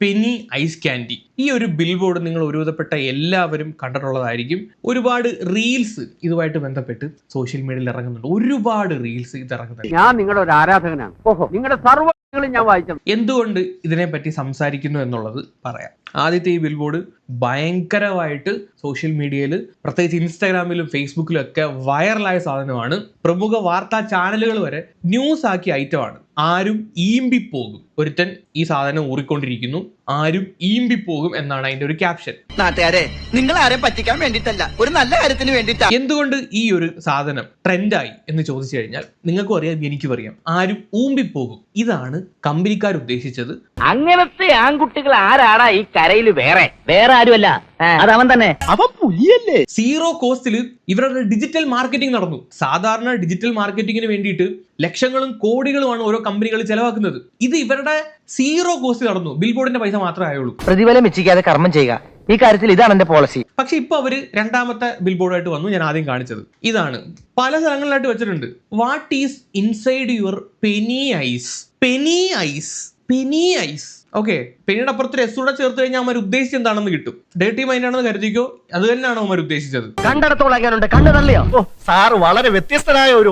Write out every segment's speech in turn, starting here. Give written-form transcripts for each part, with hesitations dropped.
Penny ice candy. ഈ ഒരു bill board നിങ്ങൾ ഒരുവിധപ്പെട്ട എല്ലാവരും കണ്ടിട്ടുള്ളതായിരിക്കും. ഒരുപാട് റീൽസ് ഇതുമായിട്ട് ബന്ധപ്പെട്ട് സോഷ്യൽ മീഡിയയിൽ ഇറങ്ങുന്നുണ്ട്. ഒരുപാട് റീൽസ് ഇത് ഇറങ്ങുന്നുണ്ട്. ഞാൻ നിങ്ങളുടെ ഒരു ആരാധകനാണ്. ഓഹോ, നിങ്ങളുടെ സർവ്വങ്ങളും ഞാൻ വായിച്ചു. എന്തുകൊണ്ട് ഇതിനെപ്പറ്റി സംസാരിക്കുന്നു എന്നുള്ളത് പറയാം. ആദ്യത്തെ ഈ ബിൽ ബോർഡ് ഭയങ്കരമായിട്ട് സോഷ്യൽ മീഡിയയിൽ, പ്രത്യേകിച്ച് ഇൻസ്റ്റാഗ്രാമിലും ഫേസ്ബുക്കിലും ഒക്കെ വൈറലായ സാധനമാണ്. പ്രമുഖ വാർത്താ ചാനലുകൾ വരെ ന്യൂസ് ആക്കിയ ഐറ്റമാണ്. ആരും ഈമ്പിപ്പോകും, ഒരുത്തൻ ഈ സാധനം ഊറിക്കൊണ്ടിരിക്കുന്നു, ആരും ഈമ്പിപ്പോകും എന്നാണ് അതിന്റെ ഒരു ക്യാപ്ഷൻ. നാട്ടുകാരെ, നിങ്ങൾ ആരെ പറ്റിക്കാൻ വേണ്ടിയിട്ടല്ല, ഒരു നല്ല കാര്യത്തിന് വേണ്ടിയിട്ടാണ്. എന്തുകൊണ്ട് ഈ ഒരു സാധനം ട്രെൻഡായി എന്ന് ചോദിച്ചു കഴിഞ്ഞാൽ നിങ്ങൾക്കും അറിയാം, എനിക്കും അറിയാം, ആരും ഊമ്പിപ്പോകും. ഇതാണ് കമ്പനിക്കാർ ഉദ്ദേശിച്ചത്. അങ്ങനത്തെ ആൺകുട്ടികൾ ആരാടാ ഈ കരയിൽ? വേറെ ആരുമല്ല, അതവൻ തന്നെ. അവൻ പുലിയല്ലേ? സീറോ കോസ്റ്റിൽ ഇവരുടെ ഡിജിറ്റൽ മാർക്കറ്റിംഗ് നടന്നു. സാധാരണ ഡിജിറ്റൽ മാർക്കറ്റിംഗിന് വേണ്ടിയിട്ട് ലക്ഷങ്ങളും കോടികളുമാണ് ഓരോ കമ്പനികൾ ചെലവാക്കുന്നത്. ഇത് ഇവരുടെ സീറോ കോസ്റ്റ് നടന്നു. ബിൽ ബോർഡിന്റെ പൈസ മാത്രമേ ആയുള്ളൂ. പ്രതിഫലം വെച്ചിക്കാതെ കർമ്മം ചെയ്യുക, ഈ കാര്യത്തിൽ ഇതാണ് എന്റെ പോളിസി. പക്ഷെ ഇപ്പൊ അവര് രണ്ടാമത്തെ ബിൽ ബോർഡായിട്ട് വന്നു. ഞാൻ ആദ്യം കാണിച്ചത് ഇതാണ്. പല സ്ഥലങ്ങളിലായിട്ട് വെച്ചിട്ടുണ്ട്. What is inside your penny eyes? Penny eyes, penny eyes. Okay, പെനിയുടെ അപ്പുറത്ത് ഒരു എസ് കൂടെ ചേർത്ത് കഴിഞ്ഞാൽ അവന്മാർ ഉദ്ദേശിച്ചത് എന്താണെന്ന് കിട്ടും. ഡേർട്ടി മൈൻഡ് ആണെന്ന് കരുതിക്കോ, അത് തന്നെയാണ് അവന്മാർ ഉദ്ദേശിച്ചത്. കണ്ടിടത്തോളം കണ്ണു തള്ളിയോ? സാറ് വളരെ വ്യത്യസ്തനായ ഒരു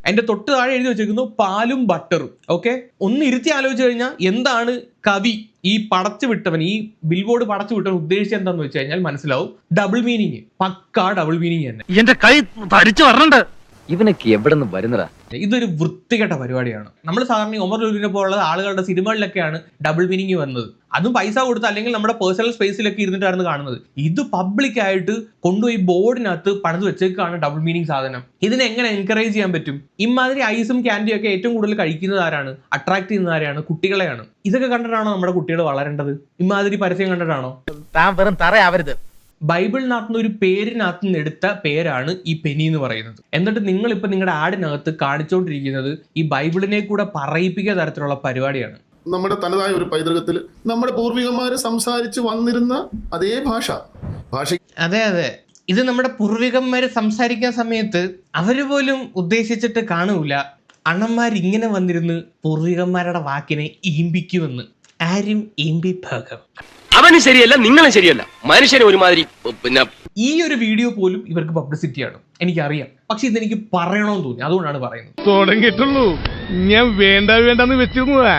അതിന്റെ തൊട്ട് താഴെ എഴുതി വെച്ചിരിക്കുന്നു പാലും ബട്ടറും. ഓക്കെ, ഒന്ന് ഇരുത്തി ആലോചിച്ച് കഴിഞ്ഞാൽ എന്താണ് കവി, ഈ പടച്ചു വിട്ടവൻ, ഈ ബിൽ ബോർഡ് പടച്ചു വിട്ടവൻ ഉദ്ദേശിച്ചത് എന്താന്ന് വെച്ച് കഴിഞ്ഞാൽ മനസ്സിലാവും. ഡബിൾ മീനിങ്, പക്കാ ഡബിൾ മീനിങ് തന്നെ. എന്റെ കൈ തരിച്ചു വരണ്ട്. ഇവനൊക്കെ എവിടെ നിന്ന് വരുന്നതാ? ഇതൊരു വൃത്തികെട്ട പരിപാടിയാണ്. നമ്മൾ സാധാരണ ഒമർ ലുലുവിനെ പോലുള്ള ആളുകളുടെ സിനിമകളിലൊക്കെയാണ് ഡബിൾ മീനിങ് വന്നത്. അതും പൈസ കൊടുത്ത് അല്ലെങ്കിൽ നമ്മുടെ പേഴ്സണൽ സ്പേസിലൊക്കെ ഇരുന്നിട്ടായിരുന്നു കാണുന്നത്. ഇത് പബ്ലിക് ആയിട്ട് കൊണ്ടുപോയി ബോർഡിനകത്ത് പണിത് വെച്ചേക്കാണ് ഡബിൾ മീനിങ് സാധനം. ഇതിനെ എങ്ങനെ എൻകറേജ് ചെയ്യാൻ പറ്റും? ഇമാതിരി ഐസും ക്യാൻഡിയും ഒക്കെ ഏറ്റവും കൂടുതൽ കഴിക്കുന്നത് ആരാണ്? അട്രാക്ട് ചെയ്യുന്നത് ആരാണ്? കുട്ടികളെയാണ്. ഇതൊക്കെ കണ്ടിട്ടാണോ നമ്മുടെ കുട്ടികൾ വളരേണ്ടത്? ഇമാതിരി പരസ്യം കണ്ടിട്ടാണോ? താൻ വെറും തറയാവരുത്. ബൈബിളിനകത്തുനിന്ന് ഒരു പേരിനകത്ത് നിന്ന് എടുത്ത പേരാണ് ഈ പെനി എന്ന് പറയുന്നത്. എന്നിട്ട് നിങ്ങൾ ഇപ്പൊ നിങ്ങളുടെ ആഡിനകത്ത് കാണിച്ചുകൊണ്ടിരിക്കുന്നത് ഈ ബൈബിളിനെ കൂടെ പറയിപ്പിക്കുന്ന തരത്തിലുള്ള പരിപാടിയാണ്. നമ്മുടെ തനതായ ഒരു പൈതൃകത്തിൽ നമ്മുടെ പൂർവികന്മാര് സംസാരിച്ച് വന്നിരുന്ന അതേ ഭാഷ. അതെ അതെ, ഇത് നമ്മുടെ പൂർവികന്മാര് സംസാരിക്കുന്ന സമയത്ത് അവര് പോലും ഉദ്ദേശിച്ചിട്ട് കാണൂല അണ്ണന്മാരിങ്ങനെ വന്നിരുന്ന് പൂർവികന്മാരുടെ വാക്കിനെ ഈമ്പിക്കുമെന്ന്. ആരും ഈമ്പിഭാഗം. അവന് ശരിയല്ല, നിങ്ങളും ശരിയല്ല, മനുഷ്യന് ഒരുമാതിരി. പിന്നെ ഈ ഒരു വീഡിയോ പോലും ഇവർക്ക് പബ്ലിസിറ്റിയാണ്, എനിക്കറിയാം. പക്ഷെ ഇതെനിക്ക് പറയണമെന്ന് തോന്നി, അതുകൊണ്ടാണ് പറയുന്നത്. തുടങ്ങിയിട്ടുള്ളൂ, ഞാൻ വേണ്ടെന്ന് വെച്ചിരുന്നതാ.